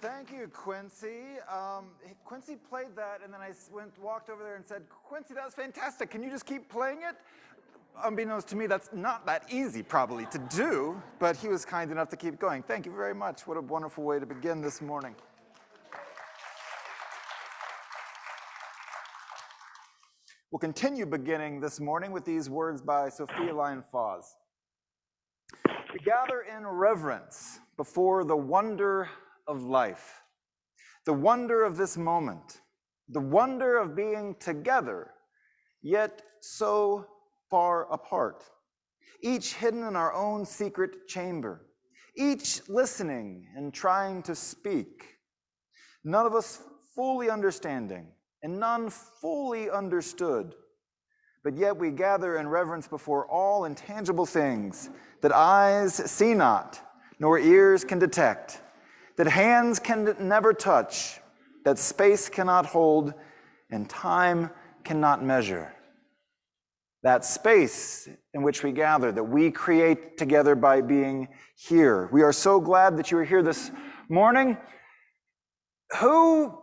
Thank you, Quincy. Quincy played that, and then I walked over there and said, Quincy, that was fantastic. Can you just keep playing it? Unbeknownst to me, that's not that easy, probably, to do, but he was kind enough to keep going. Thank you very much. What a wonderful way to begin this morning. We'll continue beginning this morning with these words by Sophia Lyon-Fahs. We gather in reverence before the wonder of life, the wonder of this moment, the wonder of being together, yet so far apart, each hidden in our own secret chamber, each listening and trying to speak, none of us fully understanding and none fully understood, but yet we gather in reverence before all intangible things that eyes see not, nor ears can detect, that hands can never touch, that space cannot hold, and time cannot measure. That space in which we gather, that we create together by being here. We are so glad that you are here this morning. Who,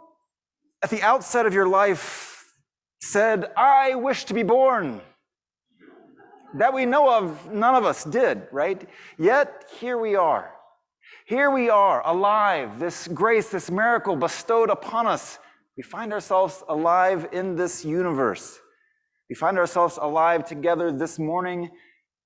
at the outset of your life, said, I wish to be born? That we know of, none of us did, right? Yet, here we are. Here we are, alive, this grace, this miracle bestowed upon us. We find ourselves alive in this universe. We find ourselves alive together this morning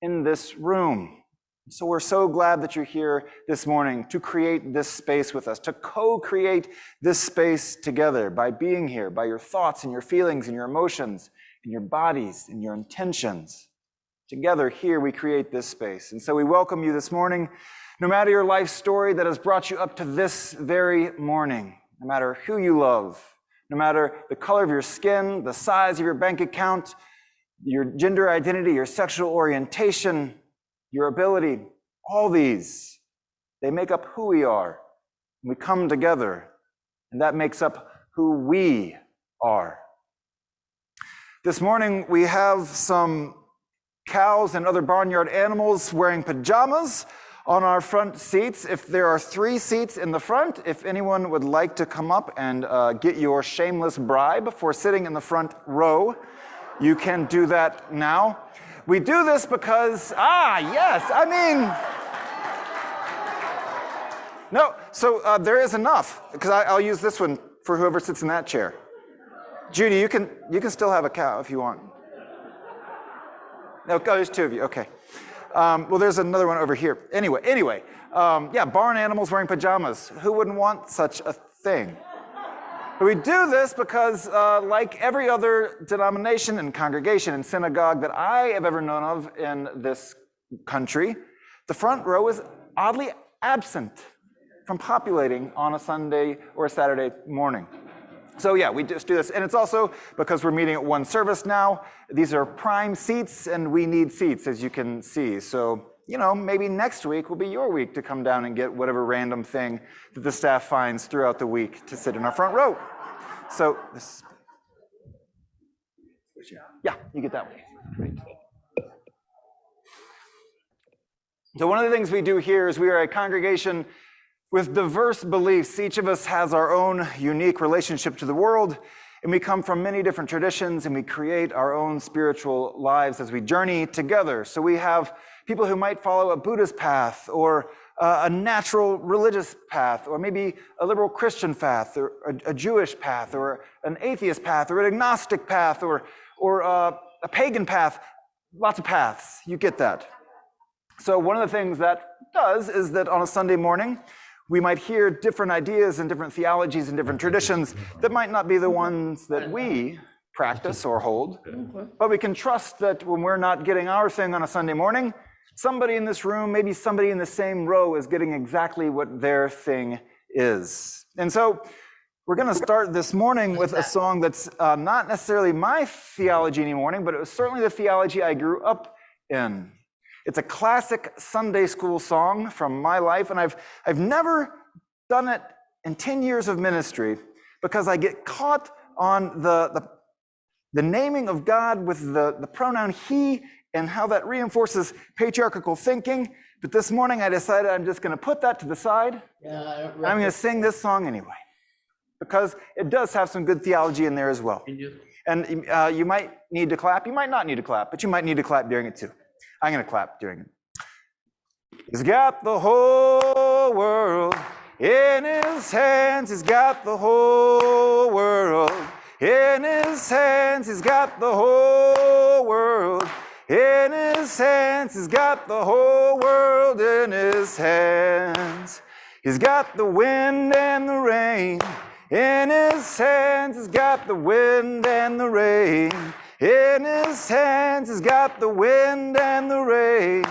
in this room. So we're so glad that you're here this morning to create this space with us, to co-create this space together by being here, by your thoughts and your feelings and your emotions and your bodies and your intentions. Together here we create this space. And so we welcome you this morning. No matter your life story that has brought you up to this very morning, no matter who you love, no matter the color of your skin, the size of your bank account, your gender identity, your sexual orientation, your ability, all these, they make up who we are. We come together, and that makes up who we are. This morning, we have some cows and other barnyard animals wearing pajamas on our front seats. If there are 3 seats in the front, if anyone would like to come up and get your shameless bribe for sitting in the front row, you can do that now. We do this because, no, so there is enough, because I'll use this one for whoever sits in that chair. Judy, you can still have a cow if you want. No, there's 2 of you, okay. Well, there's another one over here. Anyway, barn animals wearing pajamas. Who wouldn't want such a thing? But we do this because, like every other denomination and congregation and synagogue that I have ever known of in this country, the front row is oddly absent from populating on a Sunday or a Saturday morning. So yeah, we just do this. And it's also because we're meeting at one service now. These are prime seats, and we need seats, as you can see. So, maybe next week will be your week to come down and get whatever random thing that the staff finds throughout the week to sit in our front row. So, yeah, you get that one. Great. So one of the things we do here is we are a congregation with diverse beliefs. Each of us has our own unique relationship to the world, and we come from many different traditions, and we create our own spiritual lives as we journey together. So we have people who might follow a Buddhist path, or a natural religious path, or maybe a liberal Christian path, or a Jewish path, or an atheist path, or an agnostic path, or a pagan path. Lots of paths, you get that. So one of the things that does is that on a Sunday morning, we might hear different ideas and different theologies and different traditions that might not be the ones that we practice or hold, but we can trust that when we're not getting our thing on a Sunday morning, somebody in this room, maybe somebody in the same row, is getting exactly what their thing is. And so we're going to start this morning with a song that's not necessarily my theology anymore, but it was certainly the theology I grew up in. It's a classic Sunday school song from my life, and I've never done it in 10 years of ministry because I get caught on the naming of God with the pronoun he and how that reinforces patriarchal thinking. But this morning I decided I'm just going to put that to the side. Yeah, And I'm going to sing this song anyway, because it does have some good theology in there as well. And you might need to clap. You might not need to clap, but you might need to clap during it too. I'm going to clap during it. He's got the whole world in his hands. He's got the whole world in his hands. He's got the whole world in his hands. He's got the whole world in his hands. He's got the wind and the rain in his hands. He's got the wind and the rain in his hands. He's got the wind and the rain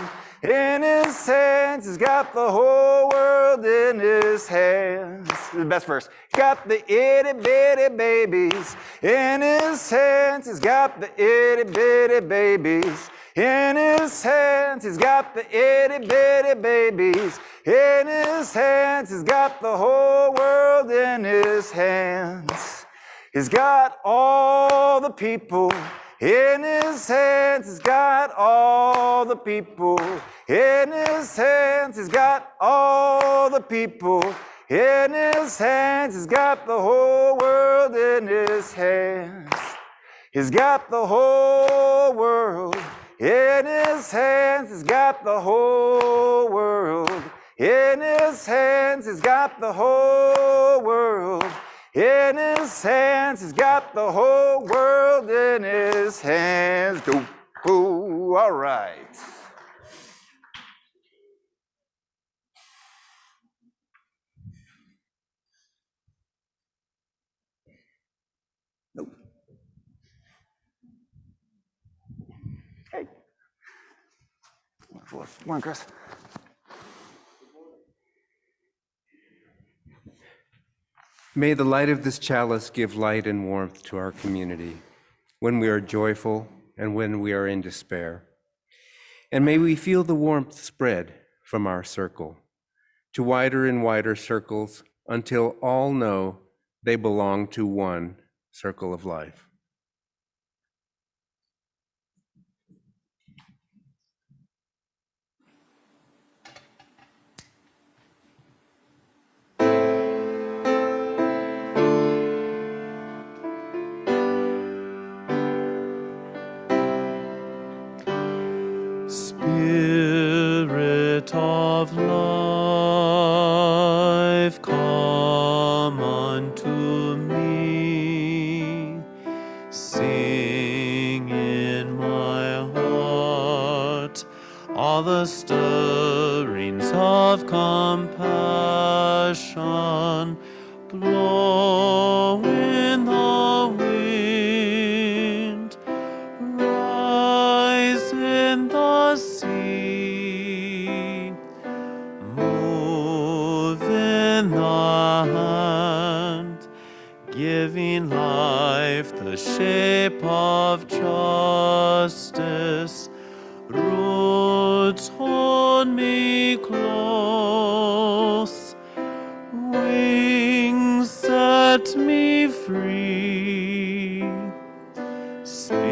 in his hands. He's got the whole world in his hands. This is the best verse. He's got the itty bitty babies in his hands. He's got the itty bitty babies in his hands. He's got the itty bitty babies in his hands. He's got the whole world in his hands. He's got all the people in his hands. He's got all the people in his hands. He's got all the people in his hands. He's got the whole world in his hands. He's got the whole world in his hands. He's got the whole world in his hands. He's got the whole world in his hands. He's got the whole world in his hands. Ooh, all right. Nope. Hey. Come on, Chris. May the light of this chalice give light and warmth to our community when we are joyful and when we are in despair. And may we feel the warmth spread from our circle to wider and wider circles until all know they belong to one circle of life. Spirit of life, come unto me. Sing in my heart all the stirrings of compassion. Blow in the wind, rise in the sea, move in the hand, giving life the shape of justice. Roots hold me close, wings set me free. Spirit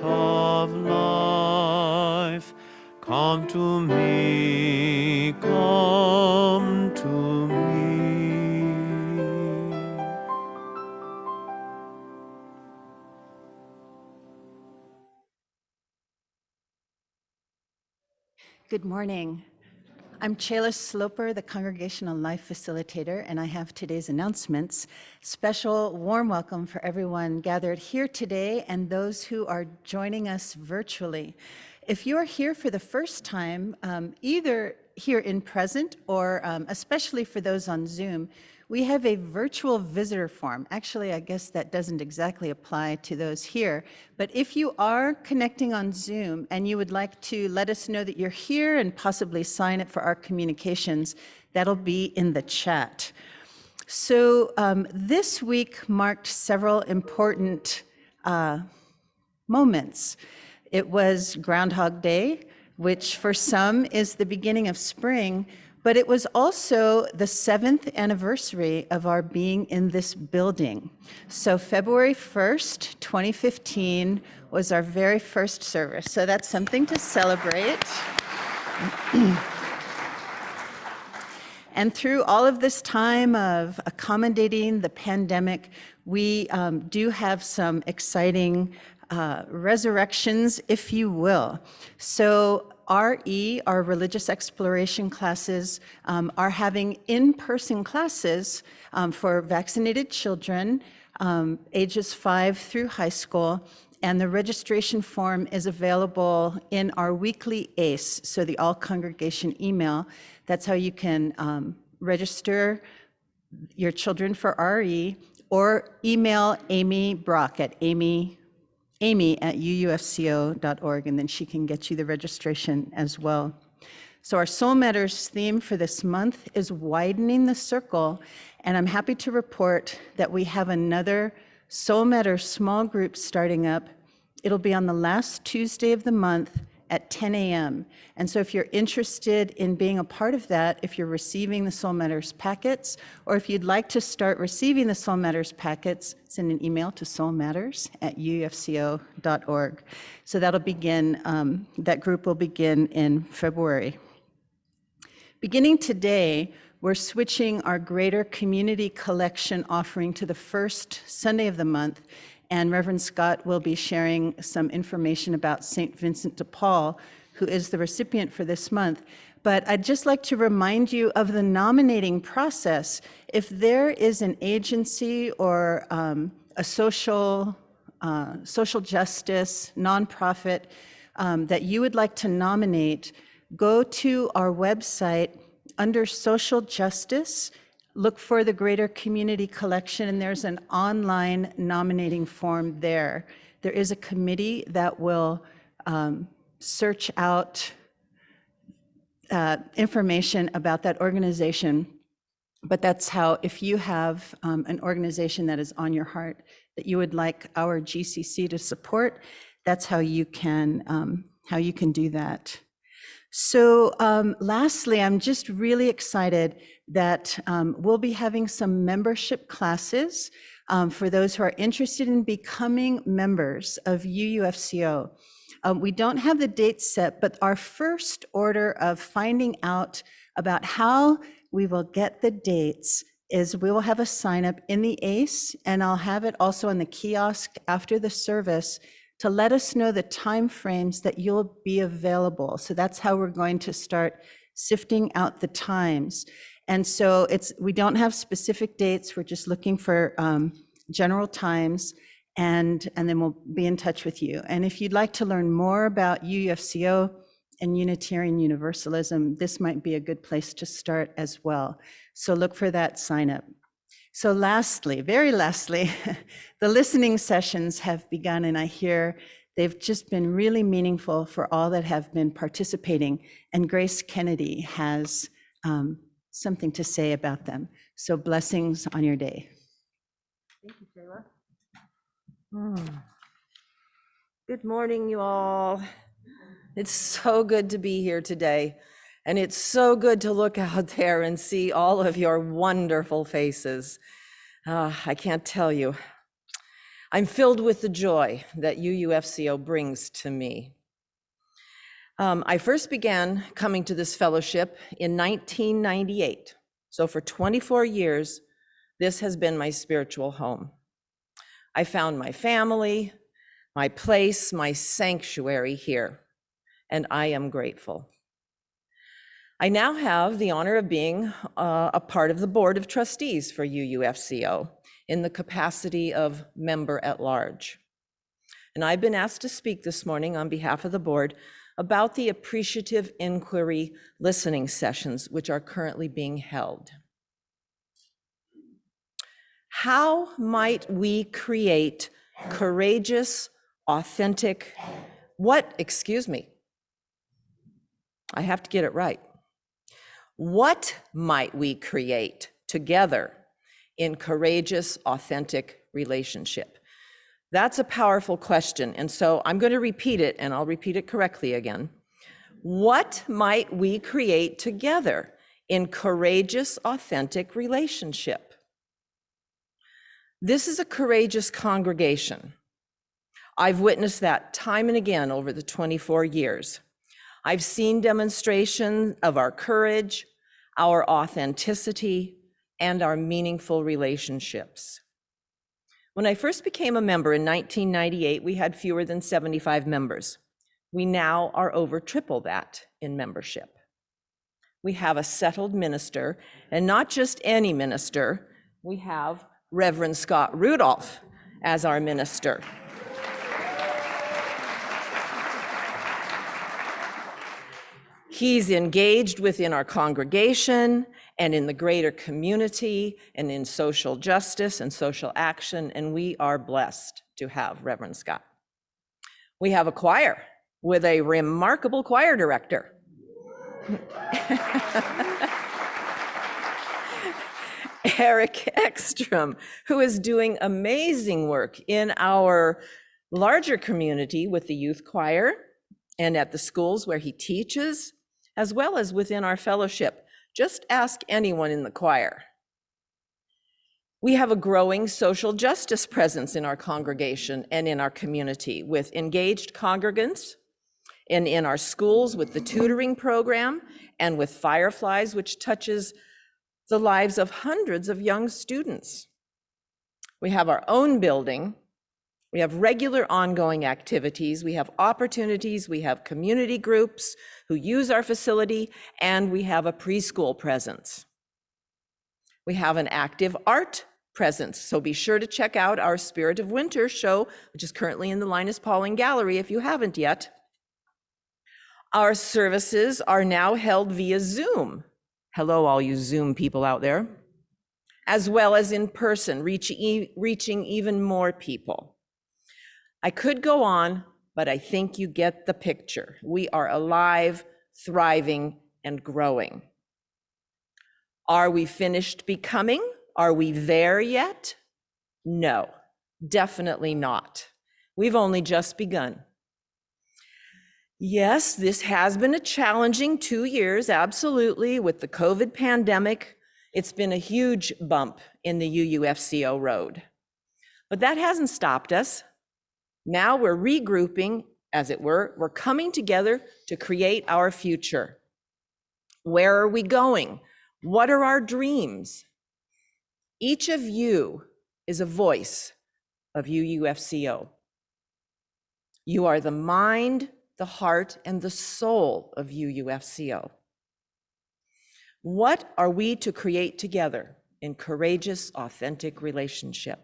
of life, come to me, come to me. Good morning. I'm Chayla Sloper, the Congregational Life Facilitator, and I have today's announcements. Special warm welcome for everyone gathered here today and those who are joining us virtually. If you're here for the first time, either here in present or especially for those on Zoom, we have a virtual visitor form. Actually, I guess that doesn't exactly apply to those here, but if you are connecting on Zoom and you would like to let us know that you're here and possibly sign up for our communications, that'll be in the chat. So this week marked several important moments. It was Groundhog Day, which for some is the beginning of spring, but it was also the 7th anniversary of our being in this building. So February 1st, 2015 was our very first service. So that's something to celebrate. And through all of this time of accommodating the pandemic, we do have some exciting resurrections, if you will. So RE, our religious exploration classes, are having in-person classes for vaccinated children, ages 5 through high school. And the registration form is available in our weekly ACE, so the all congregation email. That's how you can register your children for RE, or email Amy Brock at amy@uufco.org, and then she can get you the registration as well. So our Soul Matters theme for this month is widening the circle, and I'm happy to report that we have another Soul Matters small group starting up. It'll be on the last Tuesday of the month at 10 a.m. And so if you're interested in being a part of that, if you're receiving the Soul Matters packets, or if you'd like to start receiving the Soul Matters packets, send an email to soulmatters@uufco.org. So that'll begin, that group will begin in February. Beginning today, we're switching our Greater Community Collection offering to the first Sunday of the month, and Reverend Scott will be sharing some information about St. Vincent de Paul, who is the recipient for this month. But I'd just like to remind you of the nominating process. If there is an agency or a social justice nonprofit that you would like to nominate, go to our website under social justice, look for the Greater Community Collection, and there's an online nominating form there. There is a committee that will search out information about that organization. But that's how, if you have an organization that is on your heart that you would like our GCC to support, that's how you can do that. So lastly, I'm just really excited that we'll be having some membership classes for those who are interested in becoming members of UUFCO. We don't have the dates set, but our first order of finding out about how we will get the dates is we will have a sign up in the ACE, and I'll have it also in the kiosk after the service to let us know the time frames that you'll be available. So that's how we're going to start sifting out the times. And so we don't have specific dates, we're just looking for general times, and then we'll be in touch with you. And if you'd like to learn more about UUFCO and Unitarian Universalism, this might be a good place to start as well. So look for that sign up. So lastly, very lastly, the listening sessions have begun, and I hear they've just been really meaningful for all that have been participating, and Grace Kennedy has something to say about them. So blessings on your day. Thank you, Taylor. Good morning, you all. It's so good to be here today. And it's so good to look out there and see all of your wonderful faces. I can't tell you. I'm filled with the joy that UUFCO brings to me. I first began coming to this fellowship in 1998. So for 24 years, this has been my spiritual home. I found my family, my place, my sanctuary here, and I am grateful. I now have the honor of being a part of the board of trustees for UUFCO in the capacity of member at large. And I've been asked to speak this morning on behalf of the board about the appreciative inquiry listening sessions, which are currently being held. How might we create courageous, authentic, I have to get it right. What might we create together in courageous, authentic relationship? That's a powerful question. And so I'm going to repeat it, and I'll repeat it correctly again. What might we create together in courageous, authentic relationship? This is a courageous congregation. I've witnessed that time and again over the 24 years. I've seen demonstrations of our courage, our authenticity, and our meaningful relationships. When I first became a member in 1998, we had fewer than 75 members. We now are over triple that in membership. We have a settled minister, and not just any minister. We have Reverend Scott Rudolph as our minister. He's engaged within our congregation and in the greater community and in social justice and social action, and we are blessed to have Reverend Scott. We have a choir with a remarkable choir director. Eric Ekstrom, who is doing amazing work in our larger community with the youth choir and at the schools where he teaches, as well as within our fellowship. Just ask anyone in the choir. We have a growing social justice presence in our congregation and in our community with engaged congregants, and in our schools with the tutoring program, and with Fireflies, which touches the lives of hundreds of young students. We have our own building. We have regular ongoing activities. We have opportunities. We have community groups who use our facility, and we have a preschool presence. We have an active art presence, so be sure to check out our Spirit of Winter show, which is currently in the Linus Pauling Gallery if you haven't yet. Our services are now held via Zoom. Hello, all you Zoom people out there. As well as in person, reaching even more people. I could go on, but I think you get the picture. We are alive, thriving, and growing. Are we finished becoming? Are we there yet? No, definitely not. We've only just begun. Yes, this has been a challenging 2 years, absolutely, with the COVID pandemic. It's been a huge bump in the UUFCO road. But that hasn't stopped us. Now we're regrouping, as it were. We're coming together to create our future. Where are we going? What are our dreams? Each of you is a voice of UUFCO. You are the mind, the heart, and the soul of UUFCO. What are we to create together in courageous, authentic relationship?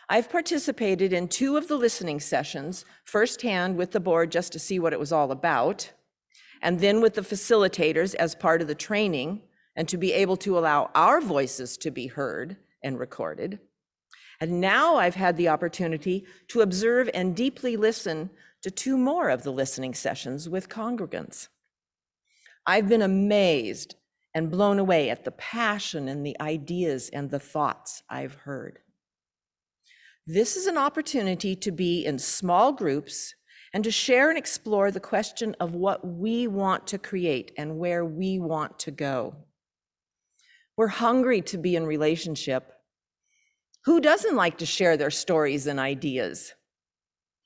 I've participated in 2 of the listening sessions, firsthand with the board just to see what it was all about, and then with the facilitators as part of the training, and to be able to allow our voices to be heard and recorded. And now I've had the opportunity to observe and deeply listen to 2 more of the listening sessions with congregants. I've been amazed and blown away at the passion and the ideas and the thoughts I've heard. This is an opportunity to be in small groups and to share and explore the question of what we want to create and where we want to go. We're hungry to be in relationship. Who doesn't like to share their stories and ideas?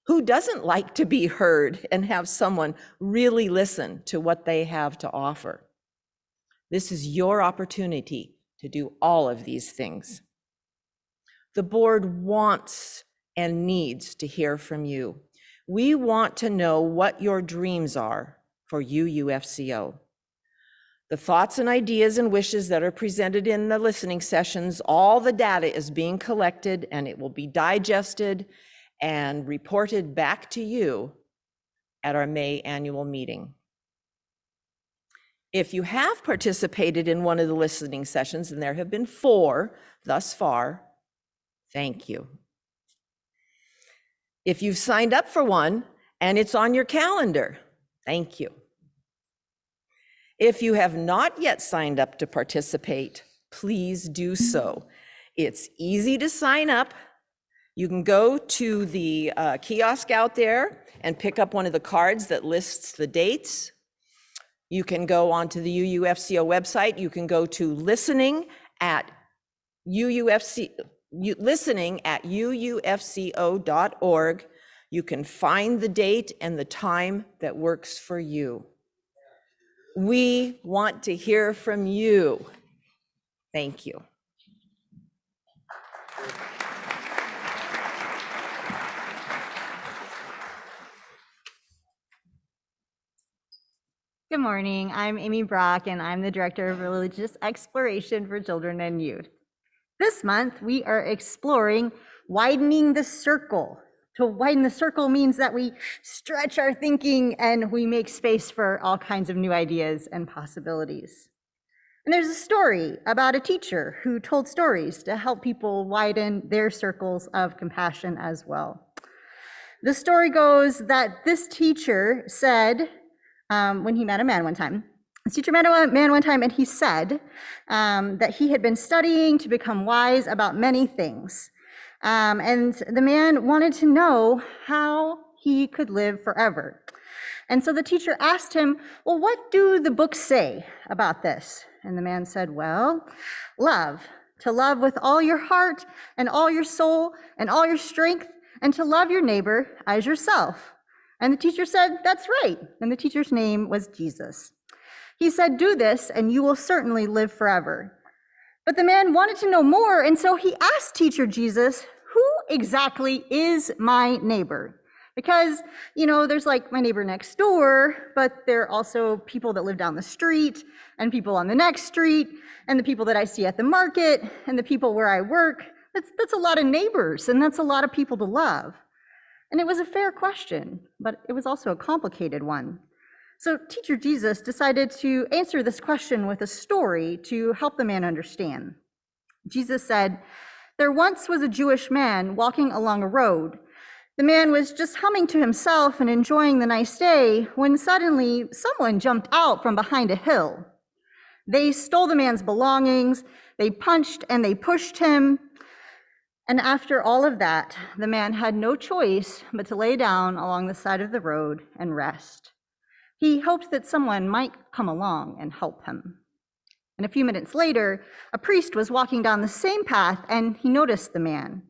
Who doesn't like to be heard and have someone really listen to what they have to offer? This is your opportunity to do all of these things. The board wants and needs to hear from you. We want to know what your dreams are for UUFCO. The thoughts and ideas and wishes that are presented in the listening sessions, all the data is being collected and it will be digested and reported back to you at our May annual meeting. If you have participated in one of the listening sessions, and there have been 4 thus far, thank you. If you've signed up for one and it's on your calendar, thank you. If you have not yet signed up to participate, please do so. It's easy to sign up. You can go to the kiosk out there and pick up one of the cards that lists the dates. You can go onto the UUFCO website. You can go to listening at UUFCO.org. You can find the date and the time that works for you. We want to hear from you. Thank you. Good morning. I'm Amy Brock, and I'm the Director of Religious Exploration for Children and Youth. This month, we are exploring widening the circle. To widen the circle means that we stretch our thinking and we make space for all kinds of new ideas and possibilities. And there's a story about a teacher who told stories to help people widen their circles of compassion as well. The story goes that this teacher said, when he met a man one time, this teacher met a man one time and he said that he had been studying to become wise about many things. And the man wanted to know how he could live forever. And so the teacher asked him, well, what do the books say about this? And the man said, well, love, to love with all your heart and all your soul and all your strength, and to love your neighbor as yourself. And the teacher said, that's right. And the teacher's name was Jesus. He said, do this and you will certainly live forever. But the man wanted to know more, and so he asked teacher Jesus, who exactly is my neighbor? Because, there's like my neighbor next door, but there are also people that live down the street, and people on the next street, and the people that I see at the market, and the people where I work. That's a lot of neighbors, and that's a lot of people to love. And it was a fair question, but it was also a complicated one. So teacher Jesus decided to answer this question with a story to help the man understand. Jesus said, there once was a Jewish man walking along a road. The man was just humming to himself and enjoying the nice day when suddenly someone jumped out from behind a hill. They stole the man's belongings, they punched and they pushed him. And after all of that, the man had no choice but to lay down along the side of the road and rest. He hoped that someone might come along and help him. And a few minutes later, a priest was walking down the same path and he noticed the man.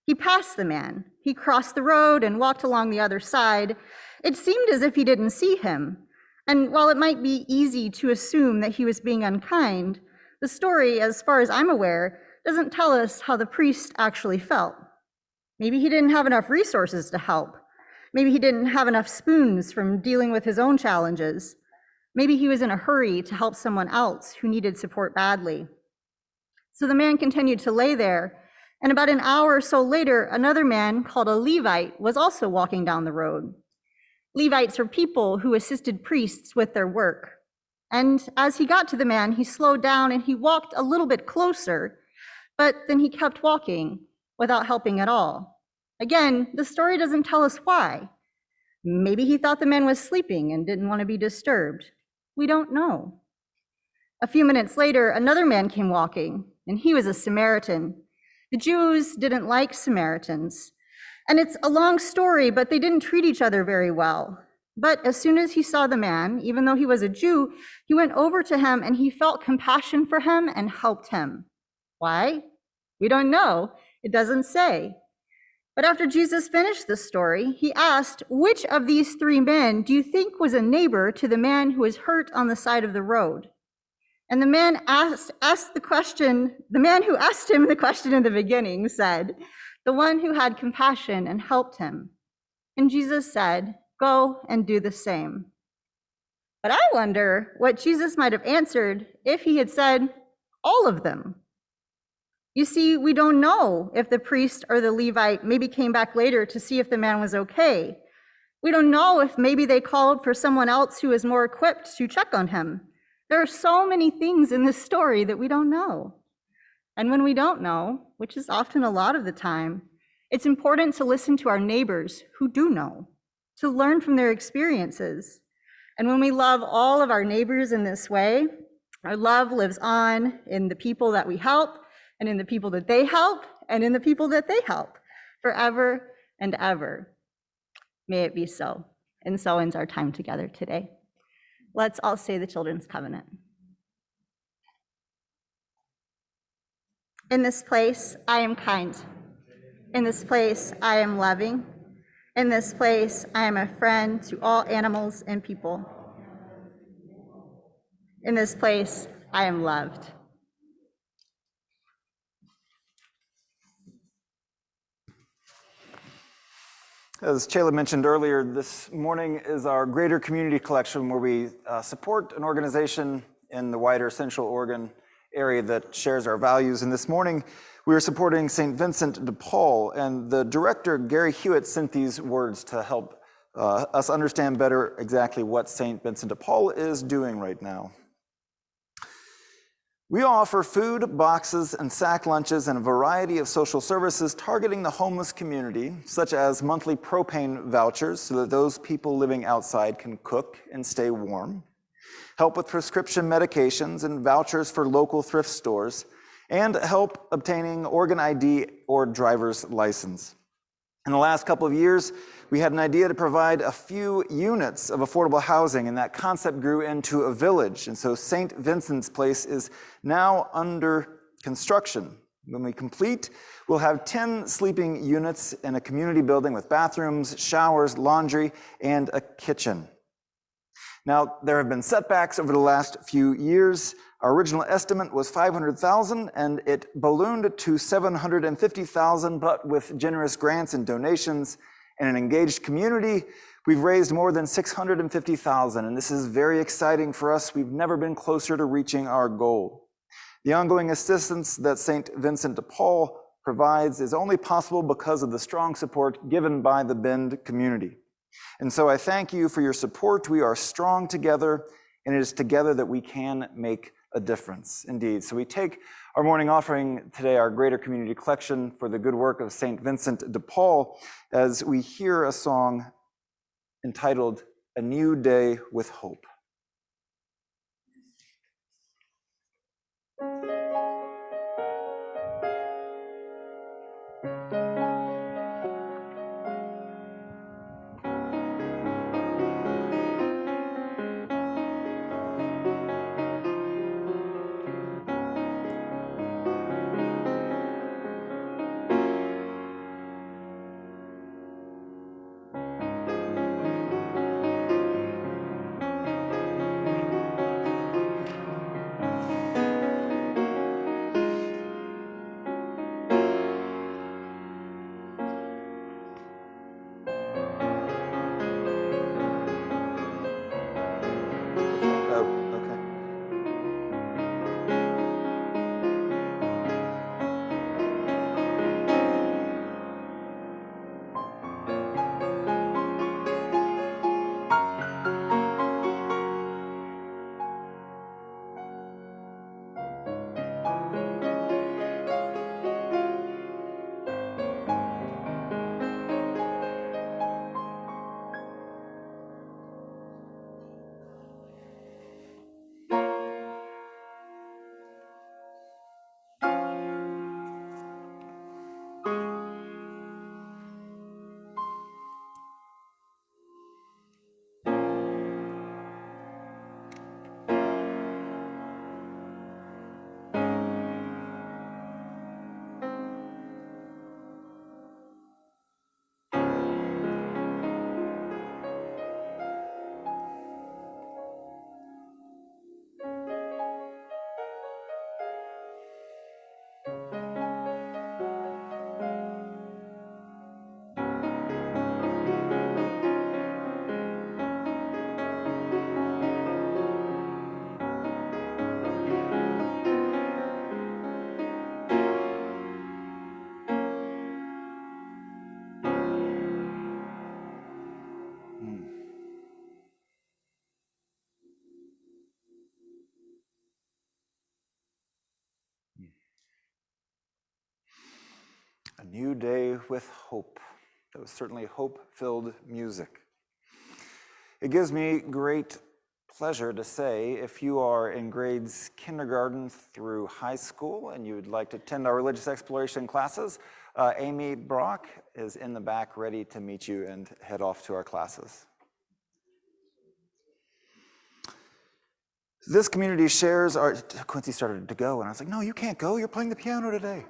He passed the man. He crossed the road and walked along the other side. It seemed as if he didn't see him. And while it might be easy to assume that he was being unkind, the story, as far as I'm aware, doesn't tell us how the priest actually felt. Maybe he didn't have enough resources to help. Maybe he didn't have enough spoons from dealing with his own challenges. Maybe he was in a hurry to help someone else who needed support badly. So the man continued to lay there, and about an hour or so later, another man called a Levite was also walking down the road. Levites are people who assisted priests with their work. And as he got to the man, he slowed down and he walked a little bit closer, but then he kept walking without helping at all. Again, the story doesn't tell us why. Maybe he thought the man was sleeping and didn't want to be disturbed. We don't know. A few minutes later, another man came walking, and he was a Samaritan. The Jews didn't like Samaritans. And it's a long story, but they didn't treat each other very well. But as soon as he saw the man, even though he was a Jew, he went over to him and he felt compassion for him and helped him. Why? We don't know. It doesn't say. But after Jesus finished the story, he asked, which of these three men do you think was a neighbor to the man who was hurt on the side of the road? And the man who asked him the question in the beginning said, the one who had compassion and helped him. And Jesus said, go and do the same. But I wonder what Jesus might have answered if he had said, all of them. You see, we don't know if the priest or the Levite maybe came back later to see if the man was okay. We don't know if maybe they called for someone else who was more equipped to check on him. There are so many things in this story that we don't know. And when we don't know, which is often a lot of the time, it's important to listen to our neighbors who do know, to learn from their experiences. And when we love all of our neighbors in this way, our love lives on in the people that we help, and in the people that they help, and in the people that they help, forever and ever. May it be so. And so ends our time together today. Let's all say the Children's Covenant. In this place, I am kind. In this place, I am loving. In this place, I am a friend to all animals and people. In this place, I am loved. As Chayla mentioned earlier, this morning is our Greater Community Collection, where we support an organization in the wider Central Oregon area that shares our values. And this morning, we are supporting St. Vincent de Paul, and the director, Gary Hewitt, sent these words to help us understand better exactly what St. Vincent de Paul is doing right now. We offer food, boxes, and sack lunches and a variety of social services targeting the homeless community, such as monthly propane vouchers so that those people living outside can cook and stay warm, help with prescription medications and vouchers for local thrift stores, and help obtaining organ ID or driver's license. In the last couple of years, we had an idea to provide a few units of affordable housing, and that concept grew into a village. And so St. Vincent's Place is now under construction. When we complete, we'll have 10 sleeping units in a community building with bathrooms, showers, laundry, and a kitchen. Now, there have been setbacks over the last few years. Our original estimate was $500,000, and it ballooned to $750,000, but with generous grants and donations and an engaged community, we've raised more than $650,000, and this is very exciting for us. We've never been closer to reaching our goal. The ongoing assistance that St. Vincent de Paul provides is only possible because of the strong support given by the Bend community. And so I thank you for your support. We are strong together, and it is together that we can make a difference, indeed. So we take our morning offering today, our Greater Community Collection for the good work of St. Vincent de Paul, as we hear a song entitled A New Day with Hope. A New Day with Hope. That was certainly hope-filled music. It gives me great pleasure to say, if you are in grades kindergarten through high school and you would like to attend our religious exploration classes, Amy Brock is in the back ready to meet you and head off to our classes. This community shares our, Quincy started to go and I was like, no, you can't go, you're playing the piano today.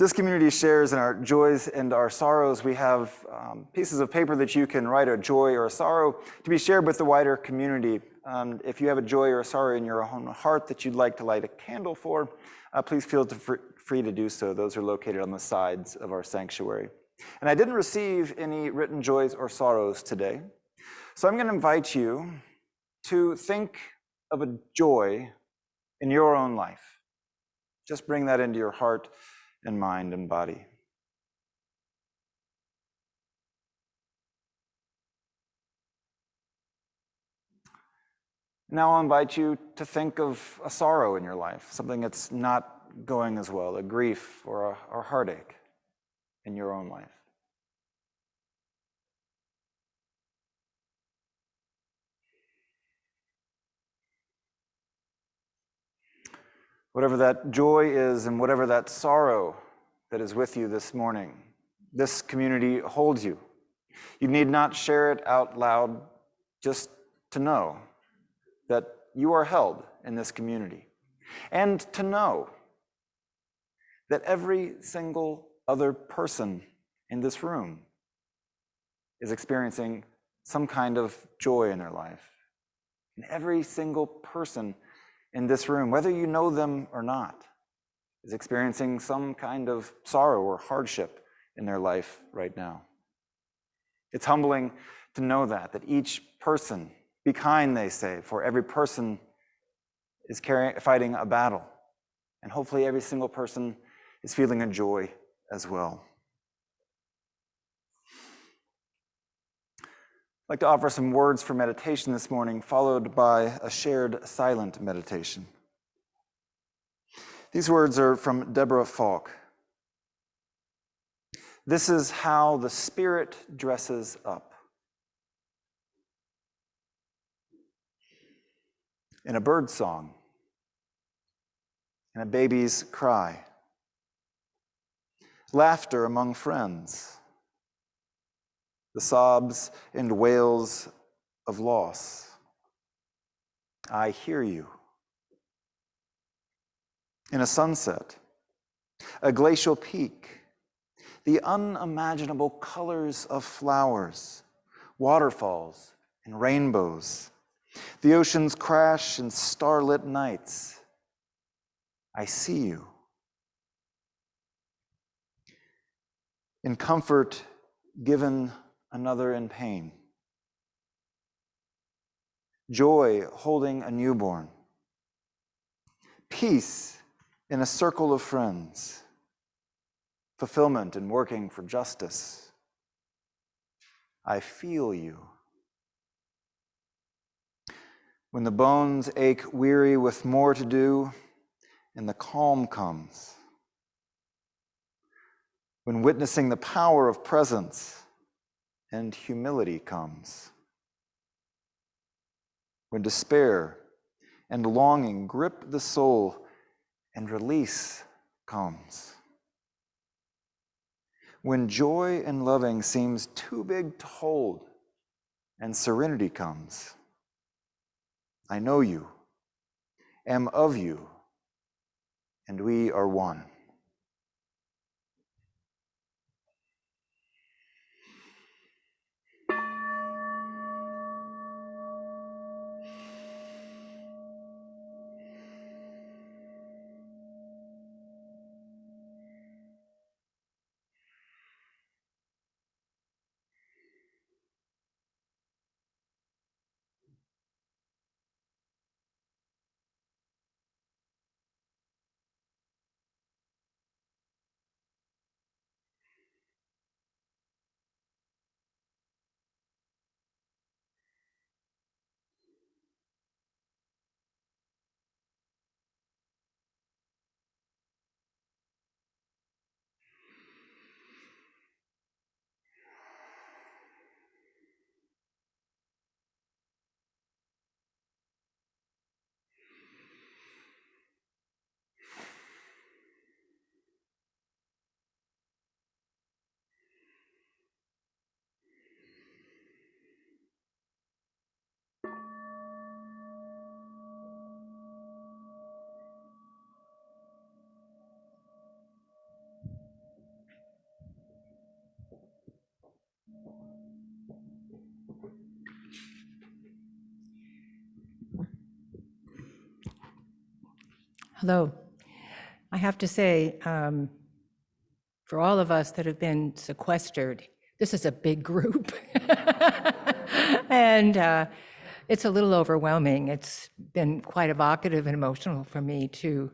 This community shares in our joys and our sorrows. We have pieces of paper that you can write a joy or a sorrow to be shared with the wider community. If you have a joy or a sorrow in your own heart that you'd like to light a candle for, please feel free to do so. Those are located on the sides of our sanctuary. And I didn't receive any written joys or sorrows today, so I'm going to invite you to think of a joy in your own life. Just bring that into your heart and mind and body. Now I'll invite you to think of a sorrow in your life, something that's not going as well, a grief or a heartache in your own life. Whatever that joy is and whatever that sorrow that is with you this morning, this community holds you. You need not share it out loud, just to know that you are held in this community. And to know that every single other person in this room is experiencing some kind of joy in their life. And every single person in this room, whether you know them or not, is experiencing some kind of sorrow or hardship in their life right now. It's humbling to know that each person, be kind, they say, for every person is fighting a battle. And hopefully every single person is feeling a joy as well. I'd like to offer some words for meditation this morning, followed by a shared silent meditation. These words are from Deborah Falk. This is how the Spirit dresses up. In a bird's song, in a baby's cry, laughter among friends, the sobs and wails of loss. I hear you. In a sunset, a glacial peak, the unimaginable colors of flowers, waterfalls and rainbows, the ocean's crash and starlit nights. I see you. In comfort given another in pain. Joy holding a newborn. Peace in a circle of friends. Fulfillment in working for justice. I feel you. When the bones ache weary with more to do, and the calm comes. When witnessing the power of presence and humility comes. When despair and longing grip the soul and release comes. When joy and loving seems too big to hold and serenity comes. I know you, am of you, and we are one. Hello. I have to say, for all of us that have been sequestered, this is a big group. And it's a little overwhelming. It's been quite evocative and emotional for me to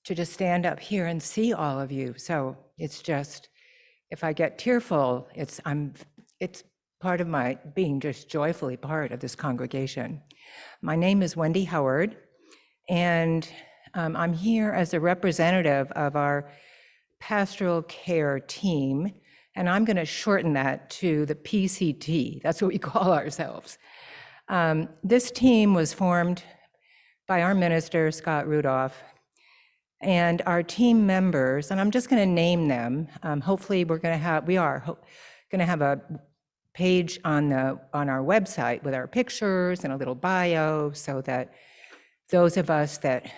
just stand up here and see all of you. So it's just, if I get tearful, it's part of my being just joyfully part of this congregation. My name is Wendy Howard, and I'm here as a representative of our pastoral care team, and I'm going to shorten that to the PCT. That's what we call ourselves. This team was formed by our minister, Scott Rudolph, and our team members, and I'm just going to name them. Hopefully we are going to have a page on our website with our pictures and a little bio, so that those of us that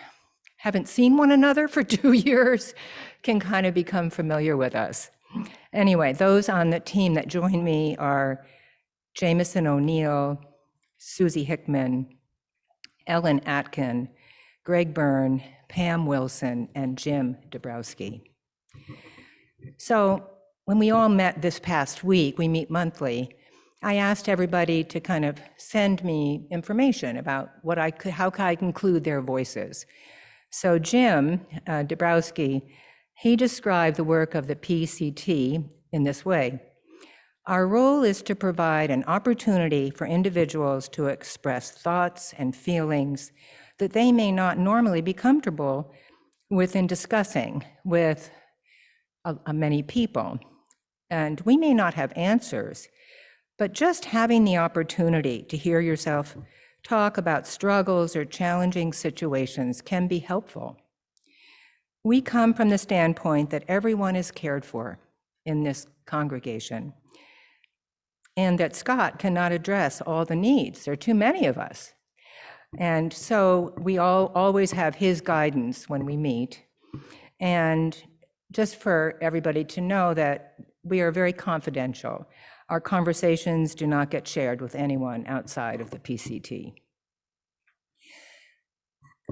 haven't seen one another for 2 years can kind of become familiar with us. Anyway, those on the team that join me are Jamison O'Neill, Susie Hickman, Ellen Atkin, Greg Byrne, Pam Wilson, and Jim Dabrowski. So when we all met this past week, we meet monthly, I asked everybody to kind of send me information about how could I include their voices. So Jim Dabrowski, he described the work of the PCT in this way. Our role is to provide an opportunity for individuals to express thoughts and feelings that they may not normally be comfortable with in discussing with many people. And we may not have answers, but just having the opportunity to hear yourself talk about struggles or challenging situations can be helpful. We come from the standpoint that everyone is cared for in this congregation, and that Scott cannot address all the needs. There are too many of us. And so we all always have his guidance when we meet. And just for everybody to know that we are very confidential. Our conversations do not get shared with anyone outside of the PCT.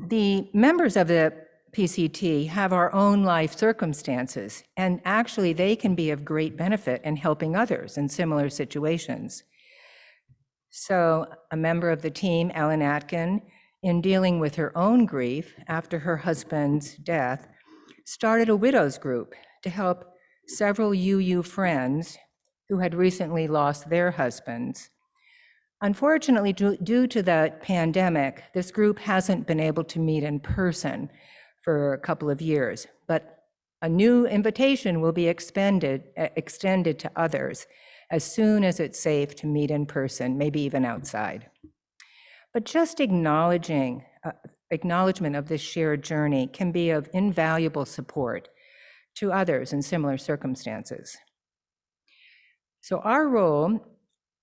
The members of the PCT have our own life circumstances, and actually they can be of great benefit in helping others in similar situations. So a member of the team, Ellen Atkin, in dealing with her own grief after her husband's death, started a widows group to help several UU friends who had recently lost their husbands. Unfortunately, due to the pandemic, this group hasn't been able to meet in person for a couple of years, but a new invitation will be extended to others as soon as it's safe to meet in person, maybe even outside. But just acknowledgement of this shared journey can be of invaluable support to others in similar circumstances. So our role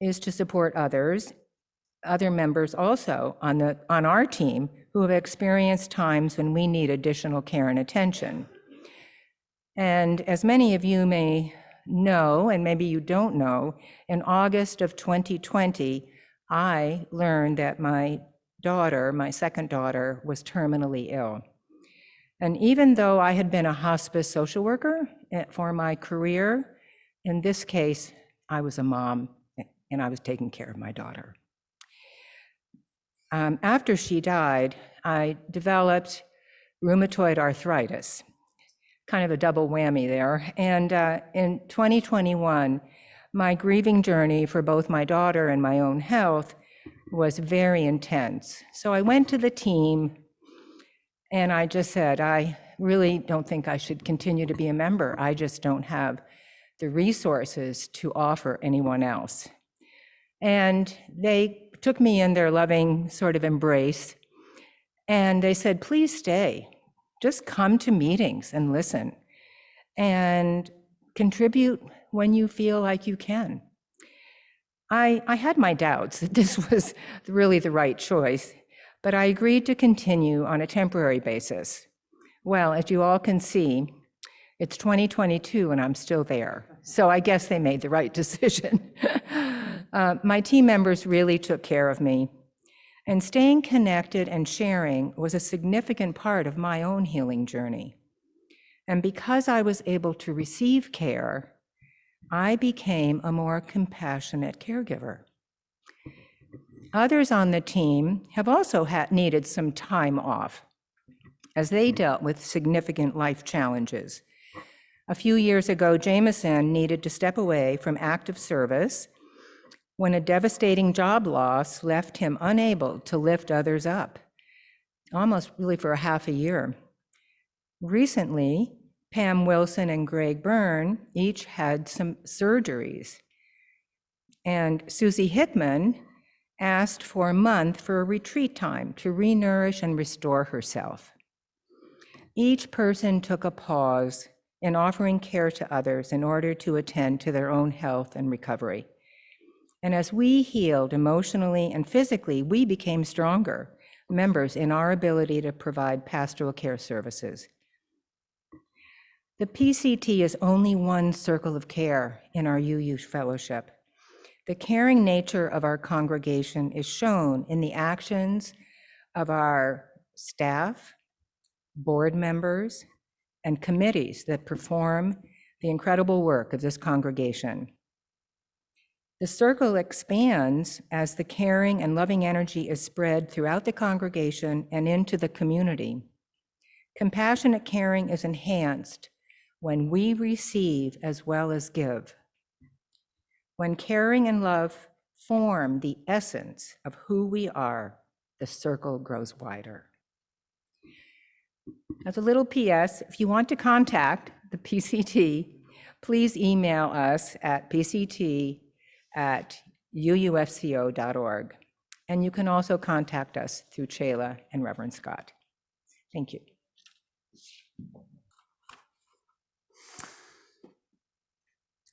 is to support other members also on our team who have experienced times when we need additional care and attention. And as many of you may know, and maybe you don't know, in August of 2020, I learned that my second daughter, was terminally ill. And even though I had been a hospice social worker for my career, in this case, I was a mom and I was taking care of my daughter. After she died, I developed rheumatoid arthritis, kind of a double whammy there. And in 2021, my grieving journey for both my daughter and my own health was very intense. So I went to the team and I just said, I really don't think I should continue to be a member. I just don't have the resources to offer anyone else. And they took me in their loving sort of embrace, and they said, please stay. Just come to meetings and listen, and contribute when you feel like you can. I had my doubts that this was really the right choice, but I agreed to continue on a temporary basis. Well, as you all can see, it's 2022 and I'm still there. So I guess they made the right decision. My team members really took care of me. And staying connected and sharing was a significant part of my own healing journey. And because I was able to receive care, I became a more compassionate caregiver. Others on the team have also needed some time off as they dealt with significant life challenges. A few years ago, Jameson needed to step away from active service when a devastating job loss left him unable to lift others up, almost really for a half a year. Recently, Pam Wilson and Greg Byrne each had some surgeries. And Susie Hickman asked for a month for a retreat time to renourish and restore herself. Each person took a pause in offering care to others in order to attend to their own health and recovery. And as we healed emotionally and physically, we became stronger members in our ability to provide pastoral care services. The PCT is only one circle of care in our UU fellowship. The caring nature of our congregation is shown in the actions of our staff, board members, and committees that perform the incredible work of this congregation. The circle expands as the caring and loving energy is spread throughout the congregation and into the community. Compassionate caring is enhanced when we receive as well as give. When caring and love form the essence of who we are, the circle grows wider. As a little PS, if you want to contact the PCT, please email us at pct@uufco.org. And you can also contact us through Chayla and Reverend Scott. Thank you.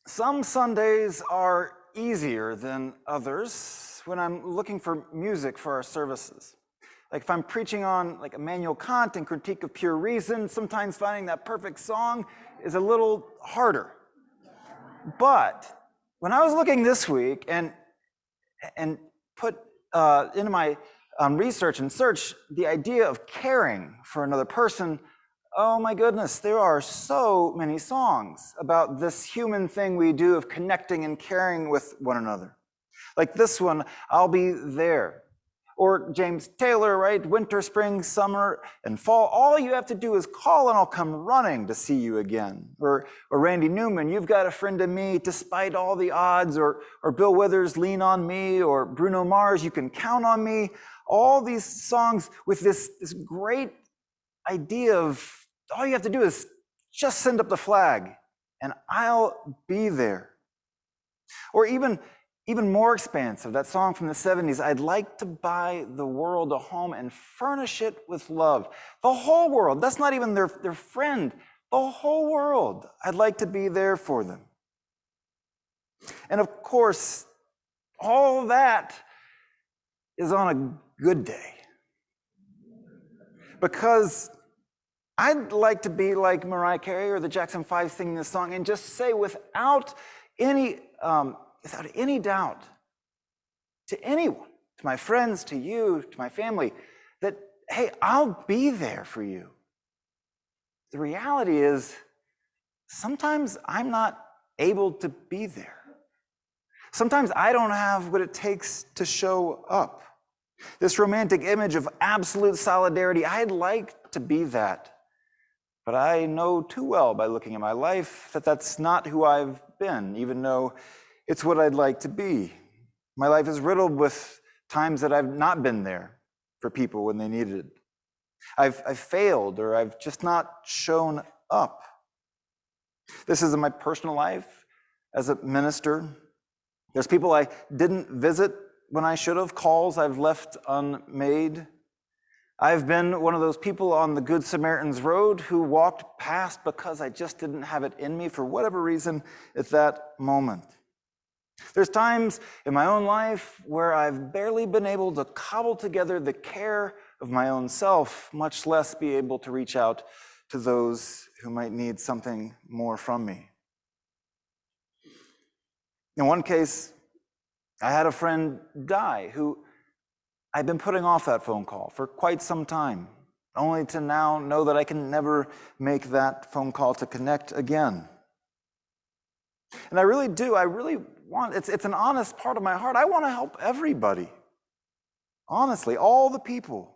Some Sundays are easier than others when I'm looking for music for our services. Like if I'm preaching on like Immanuel Kant and Critique of Pure Reason, sometimes finding that perfect song is a little harder. But when I was looking this week and put into my research and search the idea of caring for another person, oh my goodness, there are so many songs about this human thing we do of connecting and caring with one another. Like this one, I'll Be There. Or James Taylor, right? Winter, spring, summer, and fall. All you have to do is call and I'll come running to see you again. Or Randy Newman, You've Got a Friend in Me, Despite All the Odds. Or Bill Withers, Lean on Me. Or Bruno Mars, You Can Count on Me. All these songs with this great idea of all you have to do is just send up the flag and I'll be there. Or even more expansive, that song from the 70s, I'd like to buy the world a home and furnish it with love. The whole world, that's not even their friend, the whole world. I'd like to be there for them. And of course, all that is on a good day. Because I'd like to be like Mariah Carey or the Jackson 5 singing this song and just say without any doubt to anyone, to my friends, to you, to my family, that, hey, I'll be there for you. The reality is, sometimes I'm not able to be there. Sometimes I don't have what it takes to show up. This romantic image of absolute solidarity, I'd like to be that. But I know too well by looking at my life that that's not who I've been, even though it's what I'd like to be. My life is riddled with times that I've not been there for people when they needed it. I've failed or I've just not shown up. This is in my personal life as a minister. There's people I didn't visit when I should have, calls I've left unmade. I've been one of those people on the Good Samaritan's Road who walked past because I just didn't have it in me for whatever reason at that moment. There's times in my own life where I've barely been able to cobble together the care of my own self, much less be able to reach out to those who might need something more from me. In one case, I had a friend die who I've been putting off that phone call for quite some time, only to now know that I can never make that phone call to connect again. And I really do, I really want, it's an honest part of my heart. I want to help everybody. Honestly, all the people.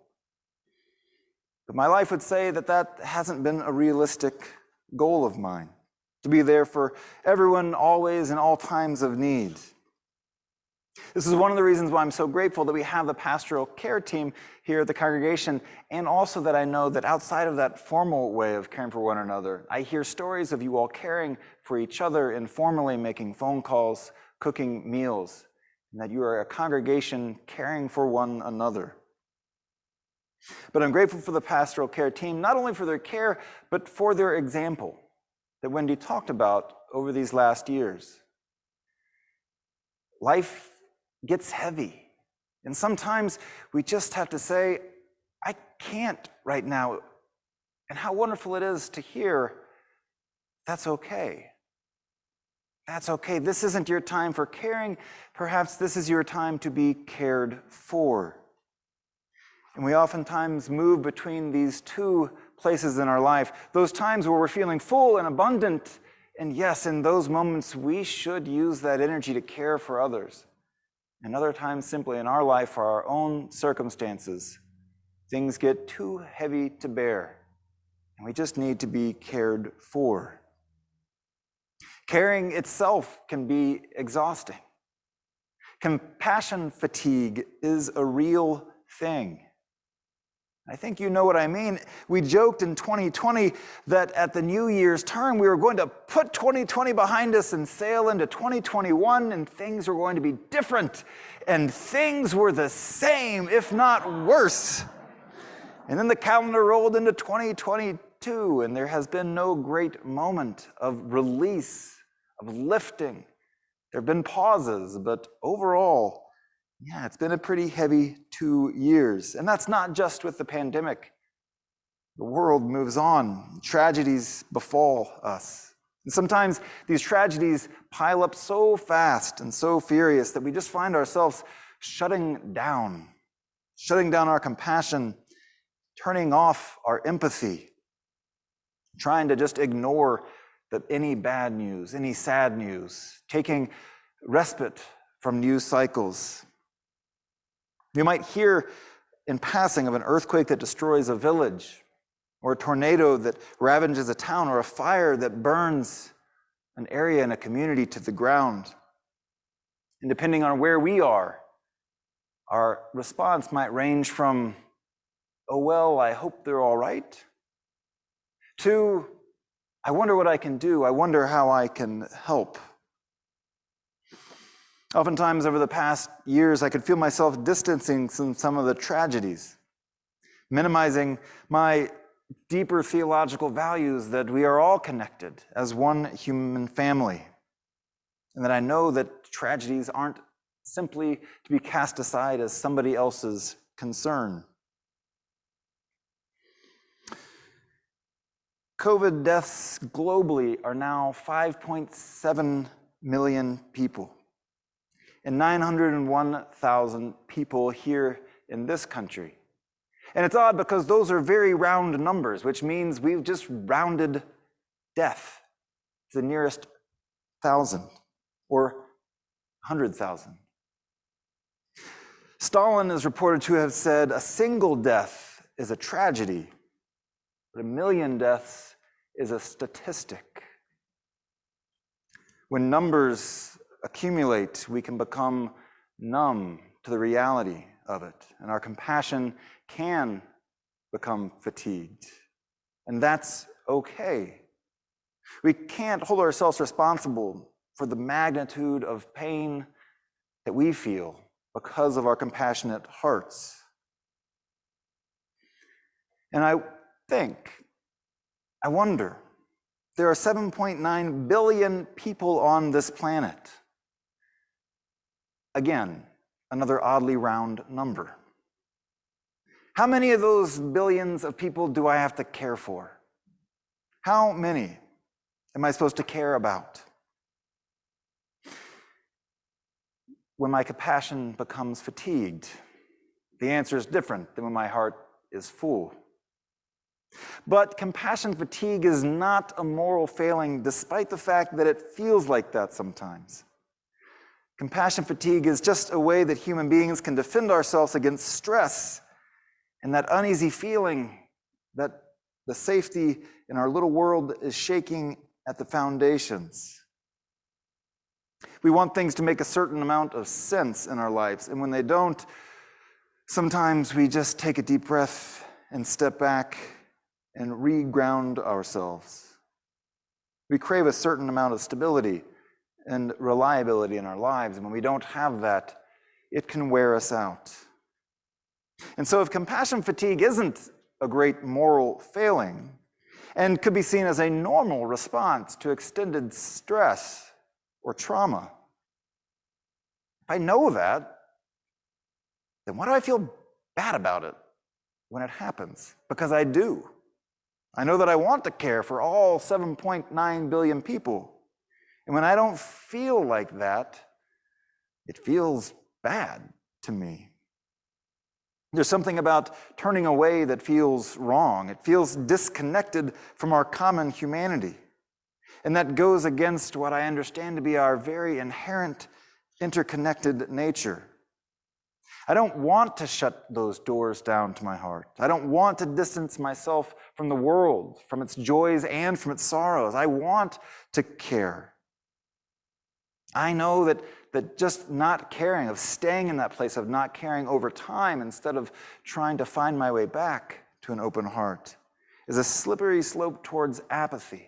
But my life would say that that hasn't been a realistic goal of mine, to be there for everyone always in all times of need. This is one of the reasons why I'm so grateful that we have the pastoral care team here at the congregation, and also that I know that outside of that formal way of caring for one another, I hear stories of you all caring for each other informally, making phone calls, cooking meals, and that you are a congregation caring for one another. But I'm grateful for the pastoral care team, not only for their care, but for their example that Wendy talked about over these last years. Life gets heavy, and sometimes we just have to say, I can't right now. And how wonderful it is to hear, that's okay. That's okay. This isn't your time for caring. Perhaps this is your time to be cared for. And we oftentimes move between these two places in our life, those times where we're feeling full and abundant. And yes, in those moments, we should use that energy to care for others. And other times, simply in our life, for our own circumstances, things get too heavy to bear, and we just need to be cared for. Caring itself can be exhausting. Compassion fatigue is a real thing. I think you know what I mean. We joked in 2020 that at the New Year's turn, we were going to put 2020 behind us and sail into 2021, and things were going to be different. And things were the same, if not worse. And then the calendar rolled into 2022, and there has been no great moment of release, of lifting. There have been pauses, but overall, yeah, it's been a pretty heavy 2 years. And that's not just with the pandemic. The world moves on. Tragedies befall us. And sometimes these tragedies pile up so fast and so furious that we just find ourselves shutting down our compassion, turning off our empathy, trying to just ignore any bad news, any sad news, taking respite from news cycles. You might hear in passing of an earthquake that destroys a village, or a tornado that ravages a town, or a fire that burns an area and a community to the ground. And depending on where we are, our response might range from, oh, well, I hope they're all right, to, I wonder what I can do. I wonder how I can help. Oftentimes over the past years, I could feel myself distancing from some of the tragedies, minimizing my deeper theological values that we are all connected as one human family, and that I know that tragedies aren't simply to be cast aside as somebody else's concern. COVID deaths globally are now 5.7 million people. And 901,000 people here in this country. And it's odd because those are very round numbers, which means we've just rounded death to the nearest 1,000 or 100,000. Stalin is reported to have said, a single death is a tragedy, but 1 million deaths is a statistic. When numbers accumulate, we can become numb to the reality of it, and our compassion can become fatigued, and that's okay. We can't hold ourselves responsible for the magnitude of pain that we feel because of our compassionate hearts. And I wonder, there are 7.9 billion people on this planet. Again, another oddly round number. How many of those billions of people do I have to care for? How many am I supposed to care about? When my compassion becomes fatigued, The answer is different than when my heart is full. But compassion fatigue is not a moral failing, despite the fact that it feels like that sometimes. Compassion fatigue is just a way that human beings can defend ourselves against stress and that uneasy feeling that the safety in our little world is shaking at the foundations. We want things to make a certain amount of sense in our lives, and when they don't, sometimes we just take a deep breath and step back and reground ourselves. We crave a certain amount of stability and reliability in our lives, and when we don't have that, it can wear us out. And so if compassion fatigue isn't a great moral failing and could be seen as a normal response to extended stress or trauma, if I know that, then why do I feel bad about it when it happens? Because I do. I know that I want to care for all 7.9 billion people. And when I don't feel like that, it feels bad to me. There's something about turning away that feels wrong. It feels disconnected from our common humanity. And that goes against what I understand to be our very inherent interconnected nature. I don't want to shut those doors down to my heart. I don't want to distance myself from the world, from its joys and from its sorrows. I want to care. I know that just not caring, of staying in that place of not caring over time instead of trying to find my way back to an open heart, is a slippery slope towards apathy.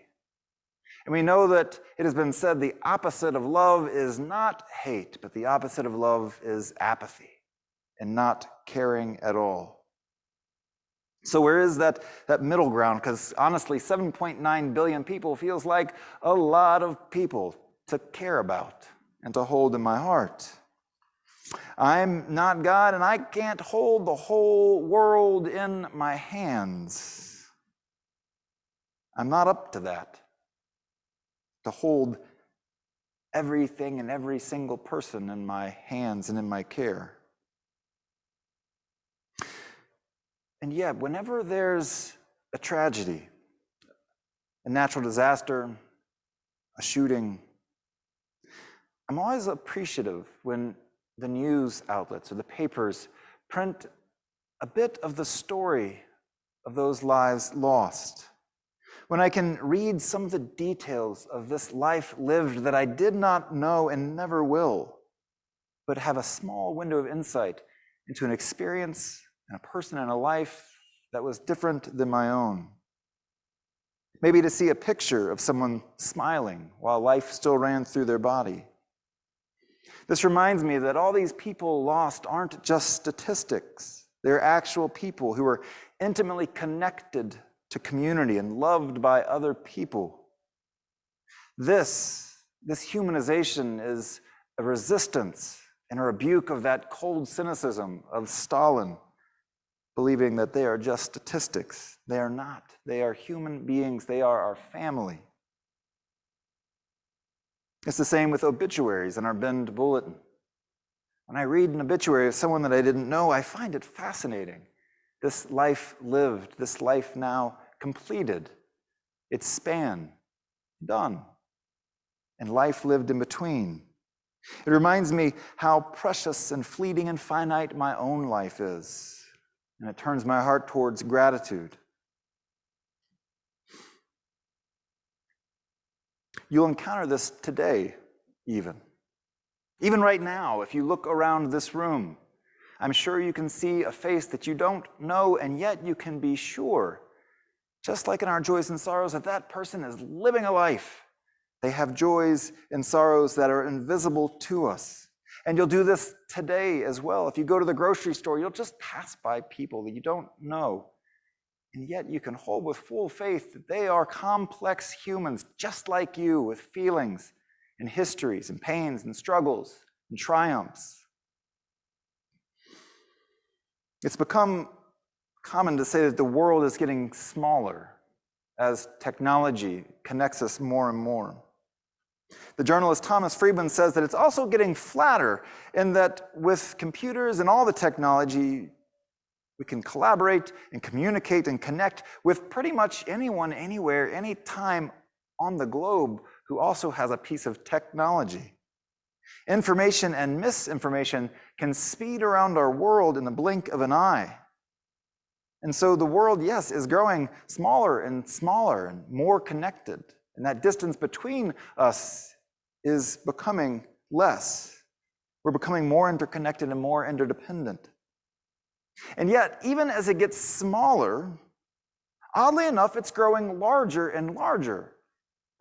And we know that it has been said the opposite of love is not hate, but the opposite of love is apathy and not caring at all. So where is that middle ground? Because honestly, 7.9 billion people feels like a lot of people to care about and to hold in my heart. I'm not God, and I can't hold the whole world in my hands. I'm not up to that, to hold everything and every single person in my hands and in my care. And yet, whenever there's a tragedy, a natural disaster, a shooting, I'm always appreciative when the news outlets or the papers print a bit of the story of those lives lost. When I can read some of the details of this life lived that I did not know and never will, but have a small window of insight into an experience and a person and a life that was different than my own. Maybe to see a picture of someone smiling while life still ran through their body. This reminds me that all these people lost aren't just statistics. They're actual people who are intimately connected to community and loved by other people. This humanization is a resistance and a rebuke of that cold cynicism of Stalin, believing that they are just statistics. They are not. They are human beings. They are our family. It's the same with obituaries in our Bend Bulletin. When I read an obituary of someone that I didn't know, I find it fascinating. This life lived, this life now completed, its span done, and life lived in between. It reminds me how precious and fleeting and finite my own life is, and it turns my heart towards gratitude. You'll encounter this today, even right now. If you look around this room, I'm sure you can see a face that you don't know, and yet you can be sure, just like in our joys and sorrows, that that person is living a life. They have joys and sorrows that are invisible to us. And you'll do this today as well. If you go to the grocery store, you'll just pass by people that you don't know. And yet you can hold with full faith that they are complex humans just like you, with feelings and histories and pains and struggles and triumphs. It's become common to say that the world is getting smaller as technology connects us more and more. The journalist Thomas Friedman says that it's also getting flatter, in that with computers and all the technology, We can collaborate and communicate and connect with pretty much anyone, anywhere, anytime on the globe who also has a piece of technology. Information and misinformation can speed around our world in the blink of an eye. And so the world, yes, is growing smaller and smaller and more connected. And that distance between us is becoming less. We're becoming more interconnected and more interdependent. And yet, even as it gets smaller, oddly enough, it's growing larger and larger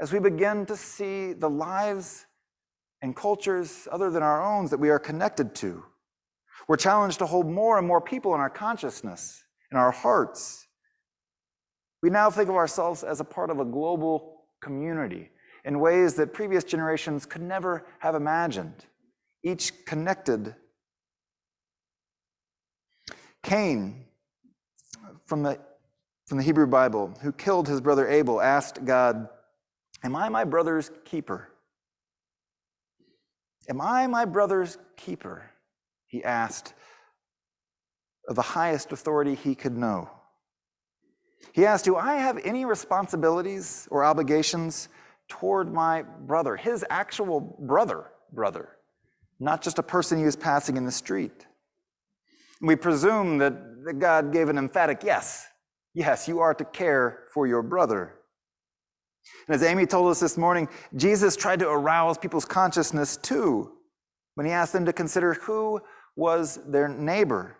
as we begin to see the lives and cultures other than our own that we are connected to. We're challenged to hold more and more people in our consciousness, in our hearts. We now think of ourselves as a part of a global community in ways that previous generations could never have imagined, each connected. Cain, from the Hebrew Bible, who killed his brother Abel, asked God, "Am I my brother's keeper? Am I my brother's keeper?" He asked of the highest authority he could know. He asked, "Do I have any responsibilities or obligations toward my brother, his actual brother, not just a person he was passing in the street?" We presume that God gave an emphatic yes. Yes, you are to care for your brother. And as Amy told us this morning, Jesus tried to arouse people's consciousness too when he asked them to consider who was their neighbor.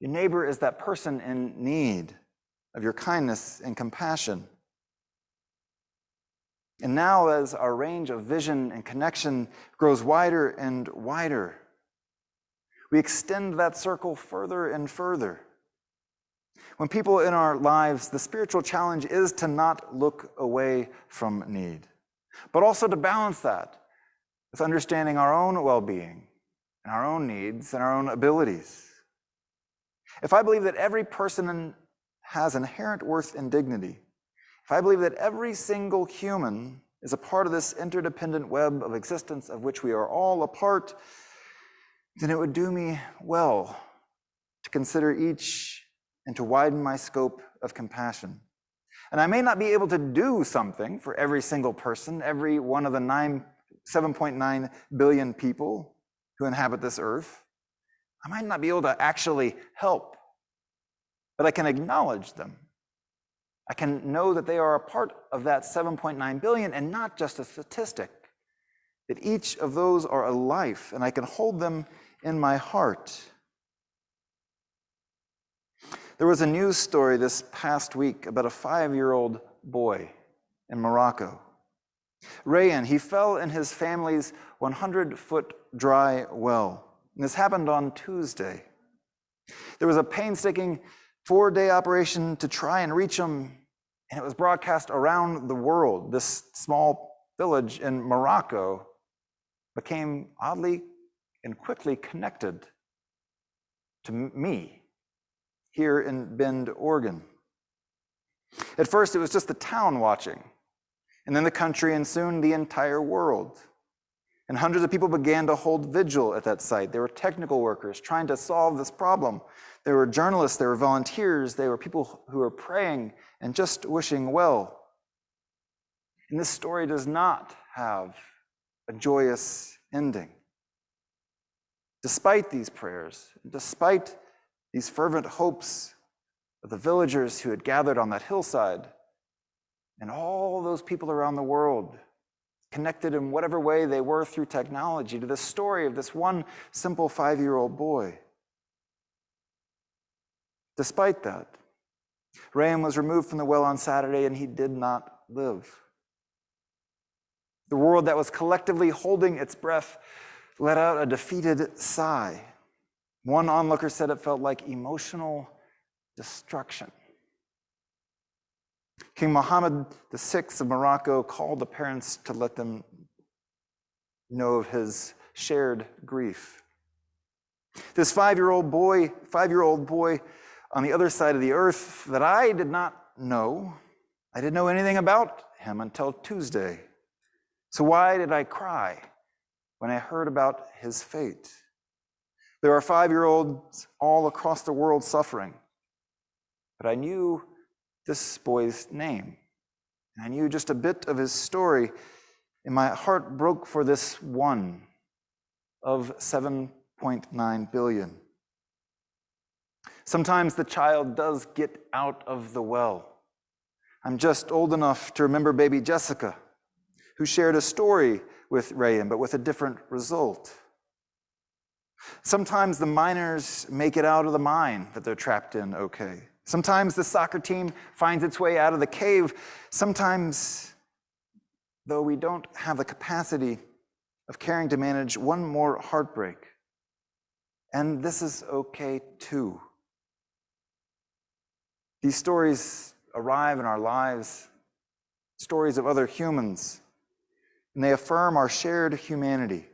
Your neighbor is that person in need of your kindness and compassion. And now, as our range of vision and connection grows wider and wider, we extend that circle further and further. When people in our lives, the spiritual challenge is to not look away from need, but also to balance that with understanding our own well-being and our own needs and our own abilities. If I believe that every person has inherent worth and dignity, if I believe that every single human is a part of this interdependent web of existence of which we are all a part, then it would do me well to consider each and to widen my scope of compassion. And I may not be able to do something for every single person, every one of the 7.9 billion people who inhabit this earth. I might not be able to actually help, but I can acknowledge them. I can know that they are a part of that 7.9 billion and not just a statistic, that each of those are a life, and I can hold them in my heart. There was a news story this past week about a 5-year-old boy in Morocco. Rayan, he fell in his family's 100-foot dry well. And this happened on Tuesday. There was a painstaking 4-day operation to try and reach him, and it was broadcast around the world. This small village in Morocco became oddly and quickly connected to me here in Bend, Oregon. At first, it was just the town watching, and then the country, and soon the entire world. And hundreds of people began to hold vigil at that site. There were technical workers trying to solve this problem. There were journalists, there were volunteers, there were people who were praying and just wishing well. And this story does not have a joyous ending. Despite these prayers, despite these fervent hopes of the villagers who had gathered on that hillside, and all those people around the world, connected in whatever way they were through technology to the story of this one simple 5-year-old boy. Despite that, Rayan was removed from the well on Saturday, and he did not live. The world that was collectively holding its breath let out a defeated sigh. One onlooker said it felt like emotional destruction. King Mohammed VI of Morocco called the parents to let them know of his shared grief. This 5-year-old boy on the other side of the earth that I did not know. I didn't know anything about him until Tuesday. So why did I cry when I heard about his fate? There are 5-year-olds all across the world suffering. But I knew this boy's name, and I knew just a bit of his story, and my heart broke for this one of 7.9 billion. Sometimes the child does get out of the well. I'm just old enough to remember baby Jessica, who shared a story with Rayan, but with a different result. Sometimes the miners make it out of the mine that they're trapped in okay. Sometimes the soccer team finds its way out of the cave. Sometimes, though, we don't have the capacity of caring to manage one more heartbreak. And this is okay too. These stories arrive in our lives, stories of other humans, and they affirm our shared humanity.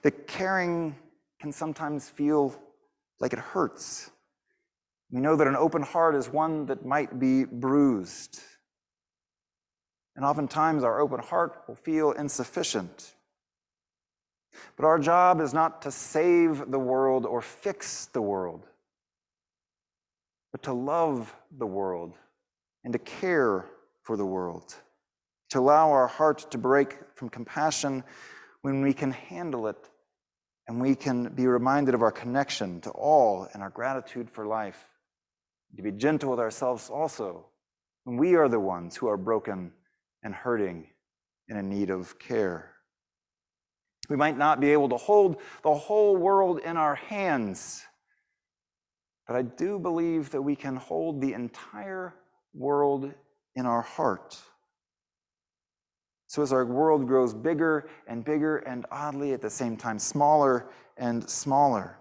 That caring can sometimes feel like it hurts. We know that an open heart is one that might be bruised. And oftentimes our open heart will feel insufficient. But our job is not to save the world or fix the world, but to love the world and to care for the world, to allow our heart to break from compassion when we can handle it and we can be reminded of our connection to all and our gratitude for life. To be gentle with ourselves also when we are the ones who are broken and hurting and in need of care. We might not be able to hold the whole world in our hands, but I do believe that we can hold the entire world in our heart. So as our world grows bigger and bigger and oddly at the same time smaller and smaller,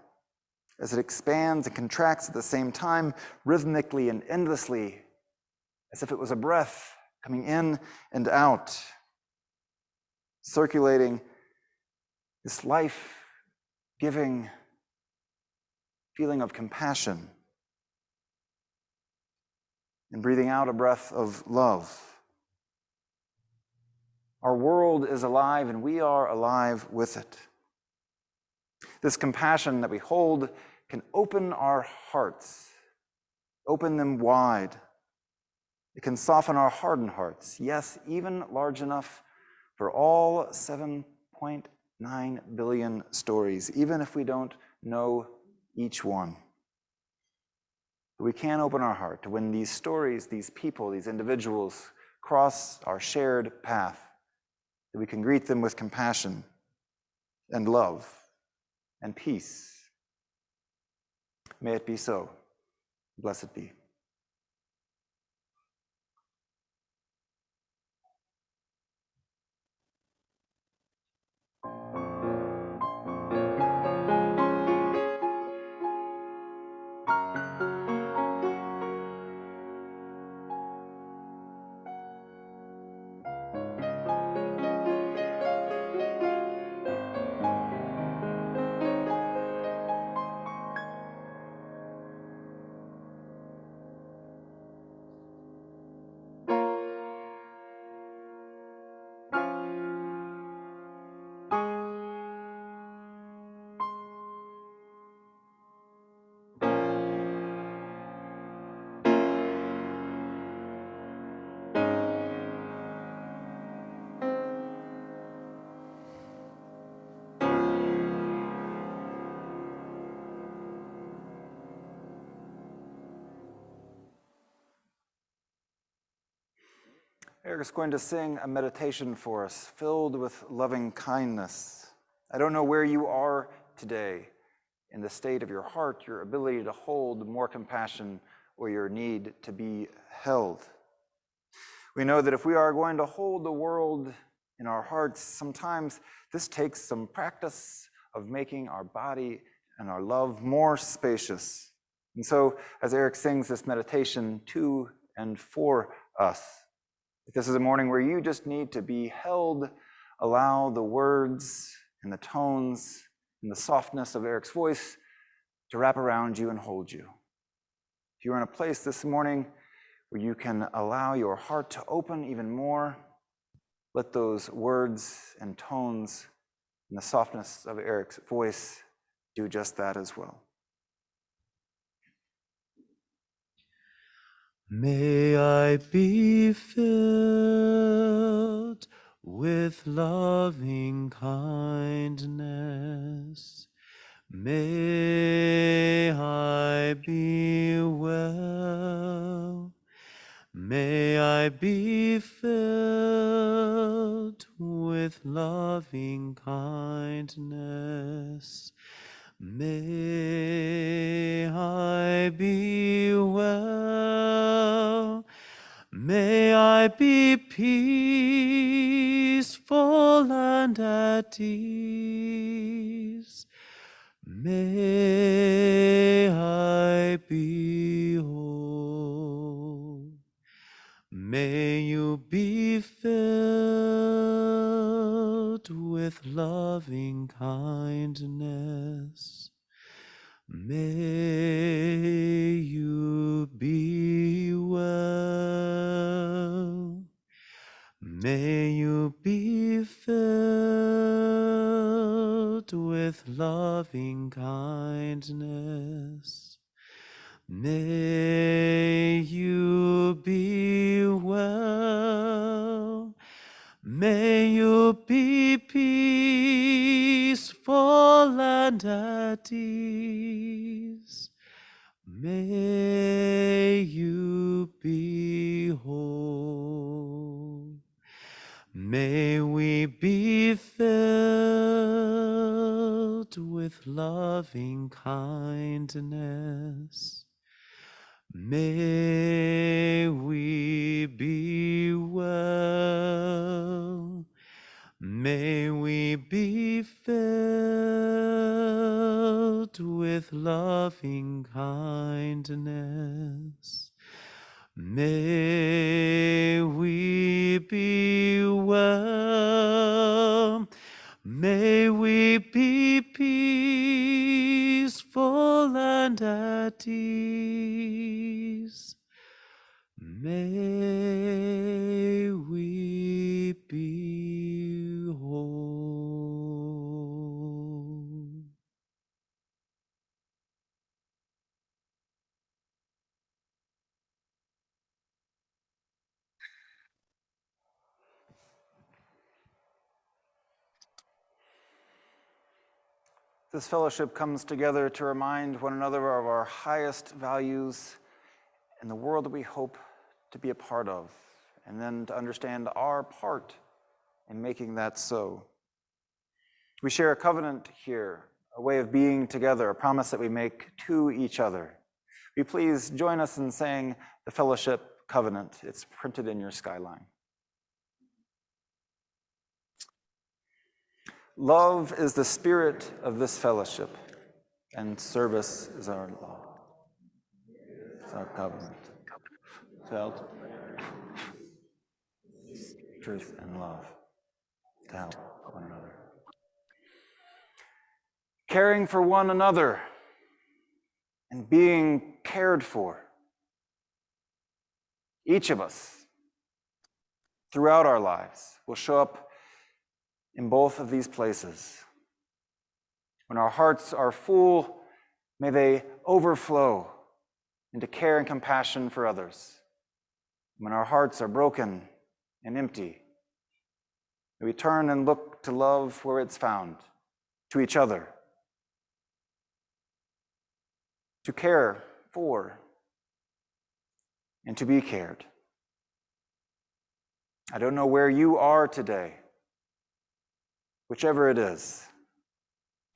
as it expands and contracts at the same time, rhythmically and endlessly, as if it was a breath coming in and out, circulating this life-giving feeling of compassion, and breathing out a breath of love. Our world is alive and we are alive with it. This compassion that we hold can open our hearts, open them wide. It can soften our hardened hearts, yes, even large enough for all 7.9 billion stories, even if we don't know each one. But we can open our heart to when these stories, these people, these individuals cross our shared path, that we can greet them with compassion and love and peace. May it be so. Blessed be. Eric is going to sing a meditation for us filled with loving kindness. I don't know where you are today in the state of your heart, your ability to hold more compassion, or your need to be held. We know that if we are going to hold the world in our hearts, sometimes this takes some practice of making our body and our love more spacious. And so, as Eric sings this meditation to and for us, if this is a morning where you just need to be held, allow the words and the tones and the softness of Eric's voice to wrap around you and hold you. If you're in a place this morning where you can allow your heart to open even more, let those words and tones and the softness of Eric's voice do just that as well. May I be filled with loving kindness. May I be well. May I be filled with loving kindness. May I be well. May I be peaceful and at ease. May I be whole. May you be filled with loving kindness. May you be well. May you be filled with loving kindness. May you be well. May you be peaceful and at ease. May you be whole. May we be filled with loving kindness. May we be well. May we be filled with loving kindness. May we be well. May we be peaceful and at ease. May we be whole. This fellowship comes together to remind one another of our highest values and the world that we hope to be a part of, and then to understand our part in making that so. We share a covenant here, a way of being together, a promise that we make to each other. Will you please join us in saying the fellowship covenant? It's printed in your skyline. Love is the spirit of this fellowship, and service is our law. It's our covenant. Felt truth and love to help one another. Caring for one another and being cared for. Each of us, throughout our lives, will show up in both of these places. When our hearts are full, may they overflow into care and compassion for others. When our hearts are broken and empty, may we turn and look to love where it's found, to each other, to care for, and to be cared. I don't know where you are today, whichever it is,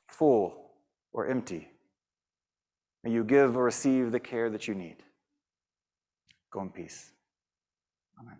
full or empty. May you give or receive the care that you need. Go in peace. Amen.